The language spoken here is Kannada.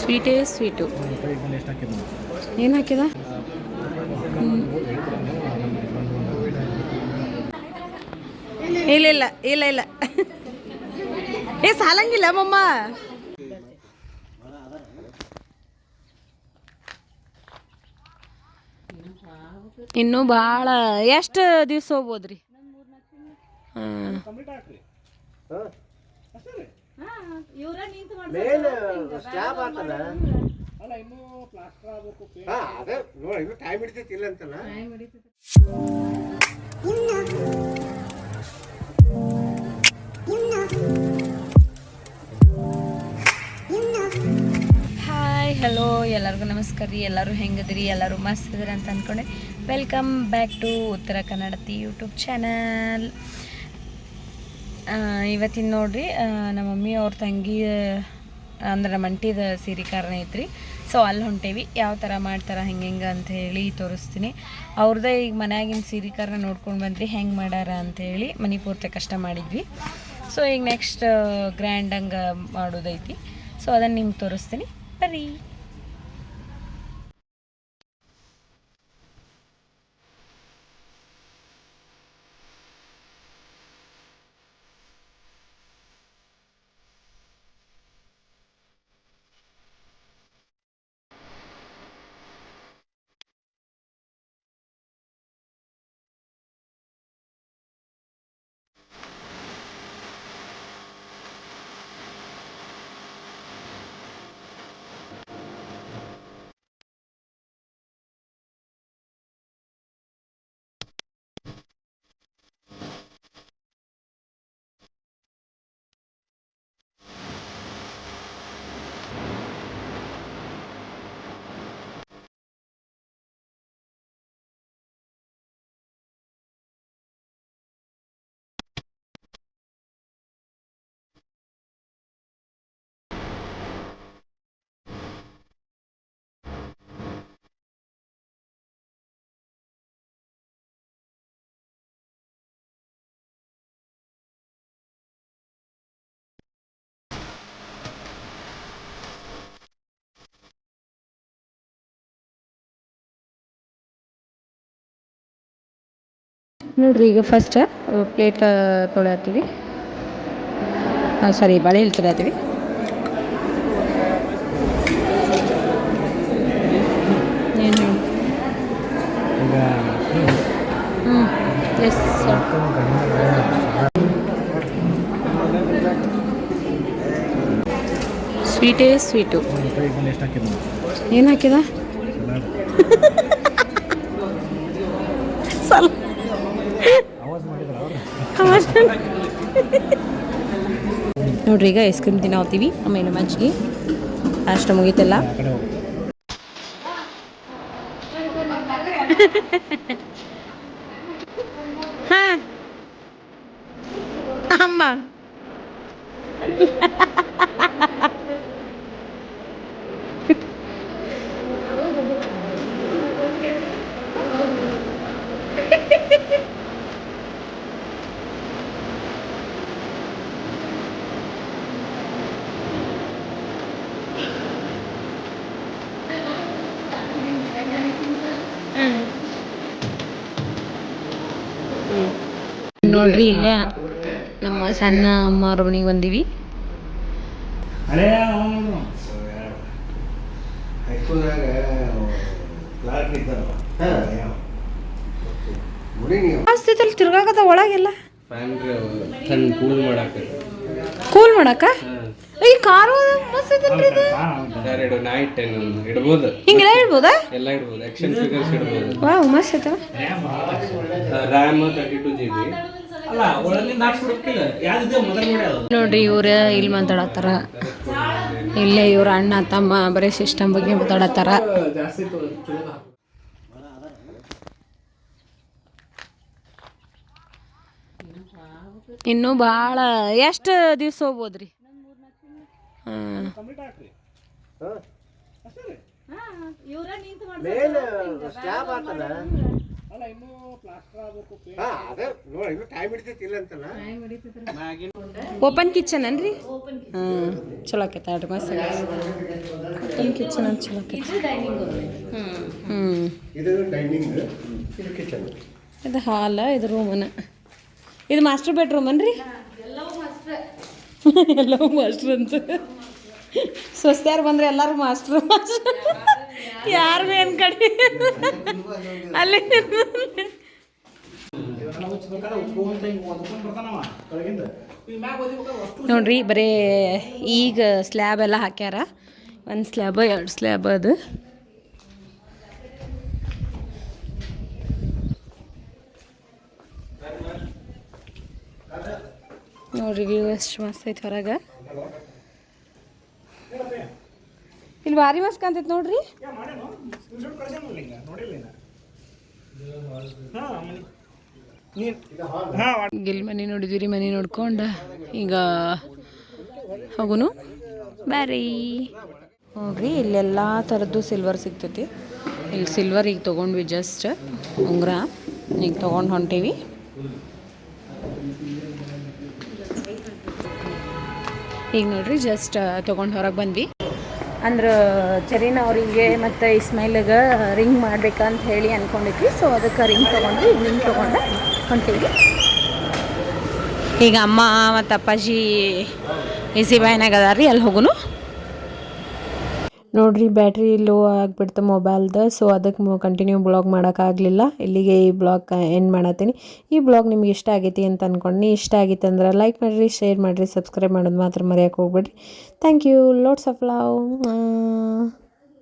ಸ್ವೀಟೇ ಸ್ವೀಟು. ಏನು ಹಾಕಿದ? ಇಲ್ಲ ಇಲ್ಲ ಇಲ್ಲ ಇಲ್ಲ ಸಾಲಂಗಿಲ್ಲ ಮಮ್ಮ. ಇನ್ನು ಭಾಳ ಎಷ್ಟು ದಿವ್ಸ ಹೋಗ್ಬೋದ್ರಿ? ಹಾಯ್ ಹಲೋ ಎಲ್ಲರಿಗೂ ನಮಸ್ಕಾರ ರೀ. ಎಲ್ಲರೂ ಹೆಂಗದಿರಿ? ಎಲ್ಲರೂ ಮಸ್ತ್ ಇದ್ರಿ ಅಂತ ಅಂದ್ಕೊಂಡೆ. ವೆಲ್ಕಮ್ ಬ್ಯಾಕ್ ಟು ಉತ್ತರ ಕನ್ನಡತಿ ಯೂಟ್ಯೂಬ್ ಚಾನಲ್. ಇವತ್ತಿನ ನೋಡ್ರಿ ನಮ್ಮ ಮಮ್ಮಿ ಅವ್ರ ತಂಗಿ ಅಂದ್ರೆ ನಮ್ಮ ಅಂಟಿದ ಸೀರೆ ಕಾರಣ ಐತ್ರಿ. ಸೊ ಅಲ್ಲಿ ಹೊಂಟೇವಿ. ಯಾವ ಥರ ಮಾಡ್ತಾರೆ ಹೆಂಗೆ ಅಂತ ಹೇಳಿ ತೋರಿಸ್ತೀನಿ. ಅವ್ರದ್ದೇ ಈಗ ಮನ್ಯಾಗಿನ ಸೀರೆ ಕಾರಣ ನೋಡ್ಕೊಂಡು ಬಂದ್ರಿ ಹೆಂಗೆ ಮಾಡ್ಯಾರ ಅಂಥೇಳಿ. ಮನೆ ಪೂರ್ತಿ ಕಷ್ಟ ಮಾಡಿದ್ವಿ. ಸೊ ಈಗ ನೆಕ್ಸ್ಟ್ ಗ್ರ್ಯಾಂಡಂಗೆ ಮಾಡೋದೈತಿ. ಸೊ ಅದನ್ನು ನಿಮ್ಗೆ ತೋರಿಸ್ತೀನಿ ಬರ್ರಿ. ನೋಡ್ರಿ ಈಗ ಫಸ್ಟ್ ಪ್ಲೇಟ್ ತೊಳೆಯತ್ತೀವಿ. ಸಾರಿ, ಬಾಳೆ ಎಲೆ ತೊಳೆಯತ್ತೀವಿ. ಏನು ಎಸ್ ಸ್ವೀಟೇ ಸ್ವೀಟು. ಏನು ಹಾಕಿದ? ನೋಡ್ರಿ ಈಗ ಐಸ್ ಕ್ರೀಮ್ ತಿನ್ನೋತೀವಿ. ಆಮೇಲೆ ಮಜ್ಜಿಗೆ ಅಷ್ಟು ಮುಗೀತಲ್ಲ. ಹಾಂ ಅಮ್ಮ ನೋಡ್ರಿ ಈಗ ನಮ್ಮ ಸಣ್ಣ ಅಮ್ಮವ್ರ ಮನೆಗೆ ಬಂದೀವಿ. ತಿರ್ಗಾಕತ್ತ ಒಳಗೆಲ್ಲ ಕೂಲ್ ಮಾಡಕ ಈ ಕಾರು ಮಸ್ತ್ ಐತಲ್ರಿ ಇದು. ಹಿಂಗೆಲ್ಲ ಇಡ್ಬೋದಾ? ಎಲ್ಲ ಇಡ್ಬೋದು. ಆಕ್ಷನ್ ಫಿಗರ್ಸ್ ಇಡ್ಬೋದು. ವಾವ್ ಮಸ್ತ್ ಐತವ. RAM 32 GB. ನೋಡ್ರಿ ಇವ್ರ ಇಲ್ಲಿ ಮಾತಾಡತ್ತಾರ. ಇಲ್ಲೇ ಇವ್ರ ಅಣ್ಣ ತಮ್ಮ ಬರೀ ಸಿಸ್ಟಮ್ ಬಗ್ಗೆ ಮಾತಾಡತ್ತಾರ. ಇನ್ನು ಭಾಳ ಎಷ್ಟು ದಿವ್ಸ ಹೋಗ್ಬೋದ್ರಿ? ಓಪನ್ ಕಿಚನ್ ಅನ್ರಿ ಹಾಂ ಚಲೋ ಆಕೈತೆ ಆಡ್ರಿ ಮಸ್ತ್ ಓಪನ್ ಕಿಚನ್ ಅಂತ ಚಲೋ ಆಕೈತೆ ಇದು ಹಾಲ ಇದು ರೂಮನ ಇದು ಮಾಸ್ಟರ್ ಬೆಡ್ರೂಮ್ ಅನ್ರಿ ಎಲ್ಲವೂ ಮಾಸ್ಟರ್ ಅಂತ ಸ್ವಸ್ತ್ಯಾರು ಬಂದರೆ ಎಲ್ಲರೂ ಮಾಸ್ಟ್ರು ಯಾರಿಗೂ ಏನು ಕಡಿಮೆ ಅಲ್ಲಿ ನೋಡ್ರಿ ಬರೀ ಈಗ ಸ್ಲ್ಯಾಬ್ ಎಲ್ಲ ಹಾಕ್ಯಾರ 1 ಸ್ಲ್ಯಾಬ್ 2 ಸ್ಲ್ಯಾಬ್ ಅದು ನೋಡ್ರಿ ವ್ಯೂ ಎಷ್ಟು ಮಸ್ತ್ ಐತೆ ಹೊರಗೆ ಇಲ್ಲಿ ಭಾರಿ ಮಸ್ತ್ ಕಾಣ್ತೈತೆ ನೋಡ್ರಿ ಗಿಲ್ ಮನೆ ನೋಡಿದ್ವಿ ಮನೆ ನೋಡ್ಕೊಂಡು ಈಗ ಹೋಗುನು ಬ್ಯಾರಿ ಹೋಗ್ರಿ ಇಲ್ಲೆಲ್ಲ ಥರದ್ದು ಸಿಲ್ವರ್ ಸಿಗ್ತೈತಿ ಇಲ್ಲಿ ಸಿಲ್ವರ್ ಈಗ ತೊಗೊಂಡ್ವಿ ಜಸ್ಟ್ ಉಂಗುರ ಈಗ ತೊಗೊಂಡು ಹೊಂಟೀವಿ ಈಗ ನೋಡ್ರಿ ಜಸ್ಟ್ ತೊಗೊಂಡು ಹೊರಗೆ ಬಂದ್ವಿ ಅಂದ್ರೆ ಚರೀನ ಅವರಿಗೆ ಮತ್ತು ಇಸ್ಮೈಲ್ಗೆ ರಿಂಗ್ ಮಾಡ್ಬೇಕಂತ ಹೇಳಿ ಅಂದ್ಕೊಂಡಿದ್ವಿ ಸೊ ಅದಕ್ಕೆ ರಿಂಗ್ ತೊಗೊಂಡು ರಿಂಗ್ ತೊಗೊಂಡು ಹೊಂಟೀವಿ ಈಗ ಅಮ್ಮ ಮತ್ತು ಅಪ್ಪಾಜಿ ಈಸಿ ಬಾಯ್ನಾಗ ಅದಾರ ರೀ ಅಲ್ಲಿ ಹೋಗುನು ನೋಡ್ರಿ ಬ್ಯಾಟ್ರಿ ಲೋ ಆಗಿಬಿಡ್ತು ಮೊಬೈಲ್ದು ಸೊ ಅದಕ್ಕೆ ಕಂಟಿನ್ಯೂ ಬ್ಲಾಗ್ ಮಾಡೋಕ್ಕಾಗಲಿಲ್ಲ ಇಲ್ಲಿಗೆ ಈ ಬ್ಲಾಗ್ ಎಂಡ್ ಮಾಡತ್ತೀನಿ ಈ ಬ್ಲಾಗ್ ನಿಮ್ಗೆ ಇಷ್ಟ ಆಗೈತಿ ಅಂತ ಅಂದ್ಕೊಂಡು ಇಷ್ಟ ಆಗಿತ್ತು ಅಂದ್ರೆ ಲೈಕ್ ಮಾಡಿರಿ ಶೇರ್ ಮಾಡಿರಿ ಸಬ್ಸ್ಕ್ರೈಬ್ ಮಾಡೋದು ಮಾತ್ರ ಮರೆಯೋಕೆ ಹೋಗ್ಬೇಡ್ರಿ thank you lots of love